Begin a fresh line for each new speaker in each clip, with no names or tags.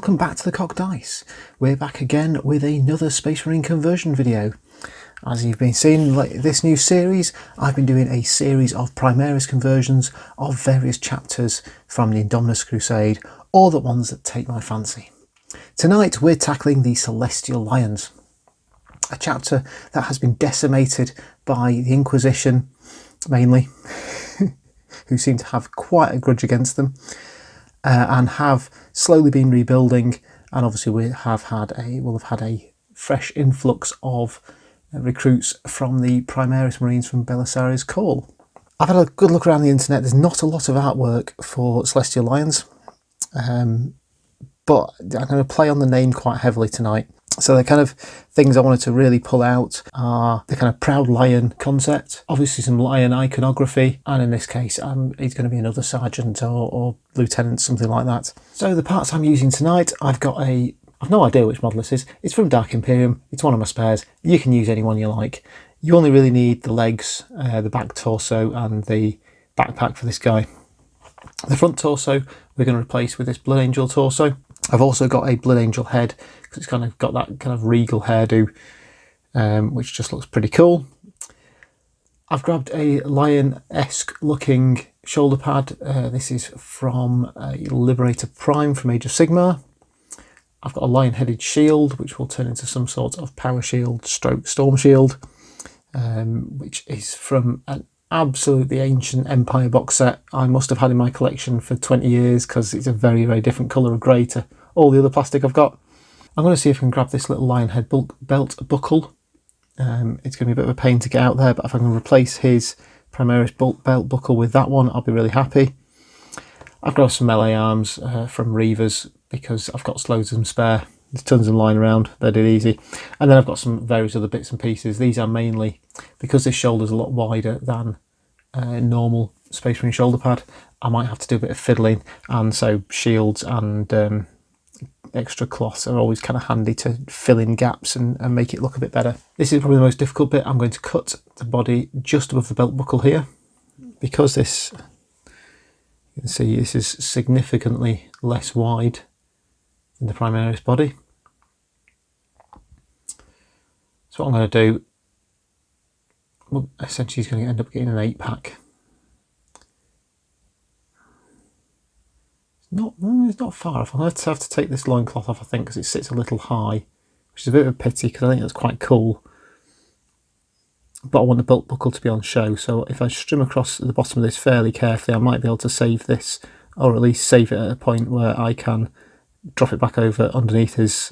welcome back to the Cock Dice. We're back again with another Space Marine conversion video. As you've been seeing this new series, I've been doing a series of Primaris conversions of various chapters from the Indominus Crusade, all the ones that take my fancy. Tonight we're tackling the Celestial Lions, a chapter that has been decimated by the Inquisition, mainly, who seem to have quite a grudge against them. And have slowly been rebuilding, and obviously we'll have had a fresh influx of recruits from the Primaris Marines from Belisarius Call. I've had a good look around the internet. There's not a lot of artwork for Celestial Lions, but I'm going to play on the name quite heavily tonight. So the kind of things I wanted to really pull out are the kind of proud lion concept, obviously some lion iconography, and in this case he's going to be another sergeant or lieutenant, something like that. So the parts I'm using tonight, I've no idea which model this is. It's from Dark Imperium. It's one of my spares. You can use any one you like. You only really need the legs, the back torso and the backpack for this guy. The front torso we're going to replace with this Blood Angel torso. I've also got a Blood Angel head because it's kind of got that kind of regal hairdo, which just looks pretty cool. I've grabbed a lion-esque looking shoulder pad. This is from Liberator Prime from Age of Sigmar. I've got a lion-headed shield, which will turn into some sort of power shield stroke storm shield, which is from an absolutely ancient Empire box set I must have had in my collection for 20 years because it's a very, very different colour of grey to all the other plastic I've got. I'm going to see if I can grab this little lion head belt buckle. It's going to be a bit of a pain to get out there, but if I can replace his Primaris belt buckle with that one, I'll be really happy. I've got some melee arms from Reavers because I've got loads of them spare. There's tons of them lying around, they're dead easy. And then I've got some various other bits and pieces. These are mainly, because this shoulder's a lot wider than a normal Space Marine shoulder pad, I might have to do a bit of fiddling, and so shields and extra cloths are always kind of handy to fill in gaps and make it look a bit better. This is probably the most difficult bit. I'm going to cut the body just above the belt buckle here, because this, you can see this is significantly less wide than the Primaris body. So what I'm going to do, well, essentially he's going to end up getting an 8-pack. It's not far off. I'll have to take this loincloth off, I think, because it sits a little high, which is a bit of a pity because I think that's quite cool. But I want the belt buckle to be on show, so if I strim across the bottom of this fairly carefully, I might be able to save this, or at least save it at a point where I can drop it back over underneath his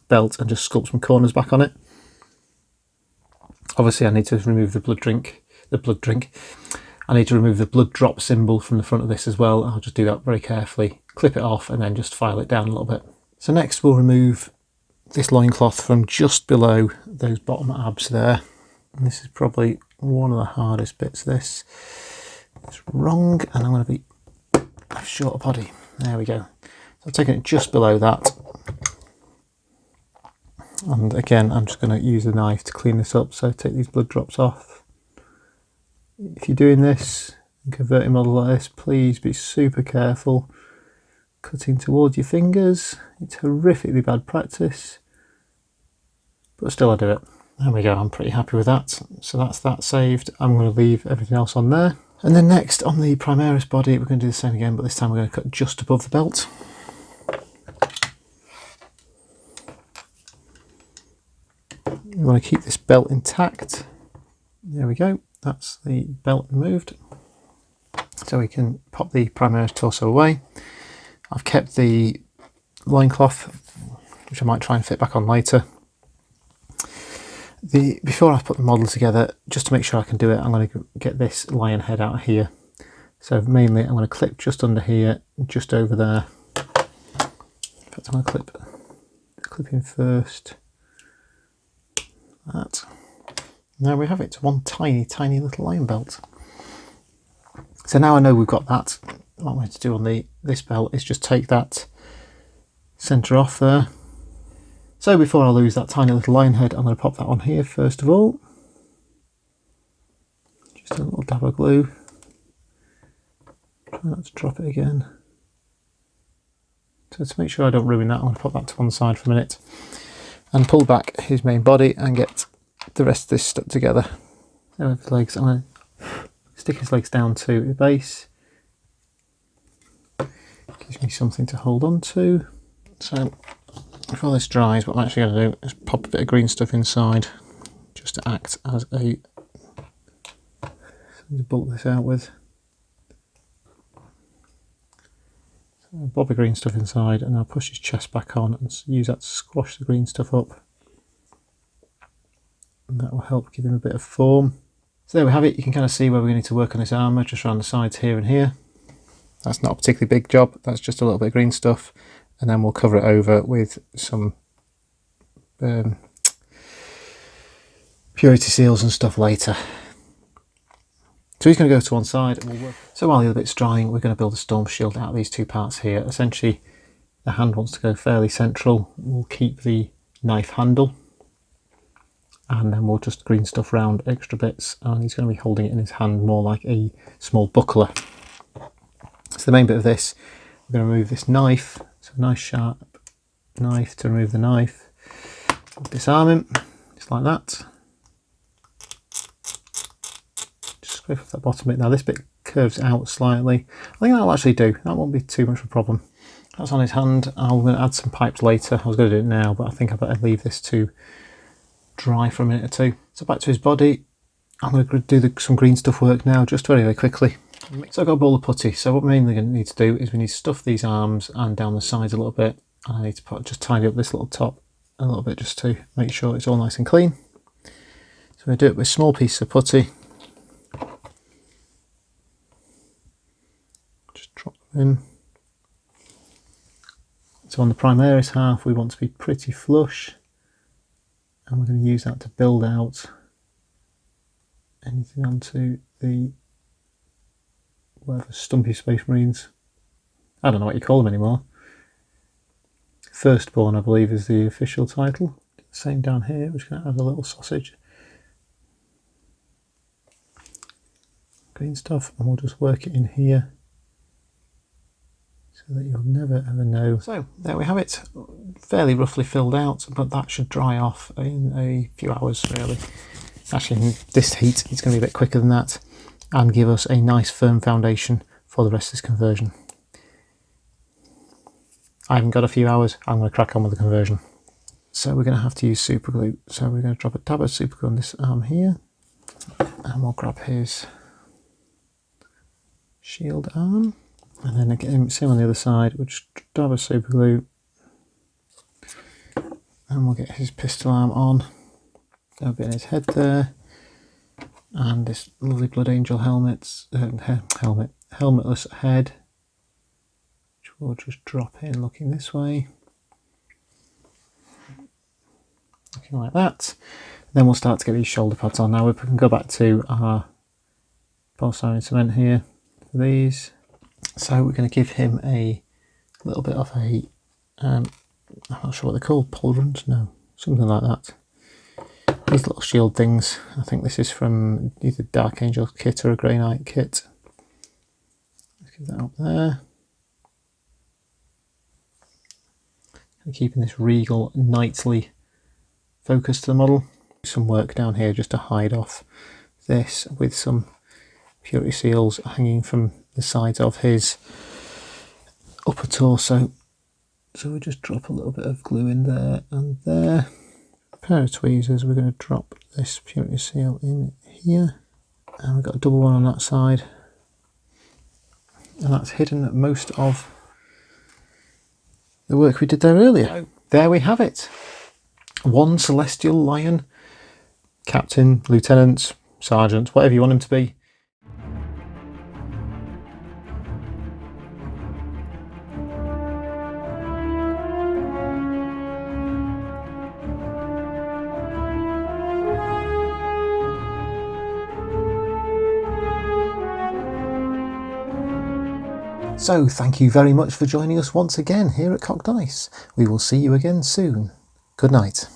belt and just sculpt some corners back on it. Obviously I need to remove the blood drink. I need to remove the blood drop symbol from the front of this as well. I'll just do that very carefully, clip it off and then just file it down a little bit. So next we'll remove this loincloth from just below those bottom abs there. And this is probably one of the hardest bits of this. It's wrong, and I'm going to be a shorter body. There we go. So I've taken it just below that. And again, I'm just going to use a knife to clean this up. So take these blood drops off. If you're doing this, converting model like this, please be super careful. Cutting towards your fingers. It's horrifically bad practice. But still I do it. There we go, I'm pretty happy with that. So that's that saved. I'm going to leave everything else on there. And then next, on the Primaris body, we're going to do the same again, but this time we're going to cut just above the belt. We want to keep this belt intact. There we go, that's the belt removed. So we can pop the Primaris torso away. I've kept the loincloth, which I might try and fit back on later. Before I put the model together, just to make sure I can do it, I'm going to get this lion head out of here. So mainly I'm going to clip just under here, just over there. In fact, I'm going to clip in first. That. Now we have it, one tiny, tiny little lion belt. So now I know we've got that. What I'm going to do on this belt is just take that centre off there. So before I lose that tiny little lion head, I'm going to pop that on here first of all. Just a little dab of glue. Try not to drop it again. So to make sure I don't ruin that, I'm going to put that to one side for a minute and pull back his main body and get the rest of this stuck together. Now with his legs, I'm going to stick his legs down to the base. Gives me something to hold on to. So before this dries, what I'm actually going to do is pop a bit of green stuff inside just to act as a something to bulk this out with. So I'll bob the green stuff inside and I'll push his chest back on and use that to squash the green stuff up. And that will help give him a bit of form. So there we have it. You can kind of see where we're going to need to work on this armour, just around the sides here and here. That's not a particularly big job, that's just a little bit of green stuff, and then we'll cover it over with some purity seals and stuff later. So he's going to go to one side and we'll work. So while the other bit's drying, we're going to build a storm shield out of these two parts here. Essentially the hand wants to go fairly central. We'll keep the knife handle and then we'll just green stuff round extra bits, and he's going to be holding it in his hand more like a small buckler. So the main bit of this, we're going to remove this knife. So a nice sharp knife to remove the knife. Disarm him, just like that. Just scrape off that bottom bit. Now this bit curves out slightly. I think that'll actually do. That won't be too much of a problem. That's on his hand. I'm going to add some pipes later. I was going to do it now, but I think I better leave this to dry for a minute or two. So back to his body. I'm going to do some green stuff work now, just very, very quickly. So I've got a bowl of putty, so what we're mainly going to need to do is we need to stuff these arms and down the sides a little bit. And I need to just tidy up this little top a little bit just to make sure it's all nice and clean. So we're going to do it with small pieces of putty. Just drop them in. So on the Primaris half we want to be pretty flush, and we're going to use that to build out anything onto the whatever, Stumpy Space Marines. I don't know what you call them anymore. Firstborn, I believe, is the official title. Same down here, we're just going to add a little sausage. Green stuff, and we'll just work it in here so that you'll never ever know. So there we have it, fairly roughly filled out, but that should dry off in a few hours really. Actually in this heat it's going to be a bit quicker than that, and give us a nice firm foundation for the rest of this conversion. I haven't got a few hours, I'm going to crack on with the conversion. So we're going to have to use super glue. So we're going to drop a dab of super glue on this arm here, and we'll grab his shield arm, and then again, same on the other side, we'll just dab of super glue, and we'll get his pistol arm on. There'll be in his head there. And this lovely Blood Angel helmetless head, which we'll just drop in looking this way, looking like that. Then we'll start to get these shoulder pads on. Now we can go back to our polystyrene cement here for these. So we're going to give him a little bit of a, I'm not sure what they're called, pauldrons? No, something like that. These little shield things, I think this is from either Dark Angel kit or a Grey Knight kit. Let's give that up there. And keeping this regal, knightly focus to the model. Some work down here just to hide off this with some purity seals hanging from the sides of his upper torso. So we just drop a little bit of glue in there and there. Pair of tweezers, we're going to drop this purity seal in here, and we've got a double one on that side, and that's hidden most of the work we did there earlier. So there we have it. One Celestial Lion, Captain, Lieutenant, Sergeant, whatever you want him to be. So thank you very much for joining us once again here at Cock Dice. We will see you again soon. Good night.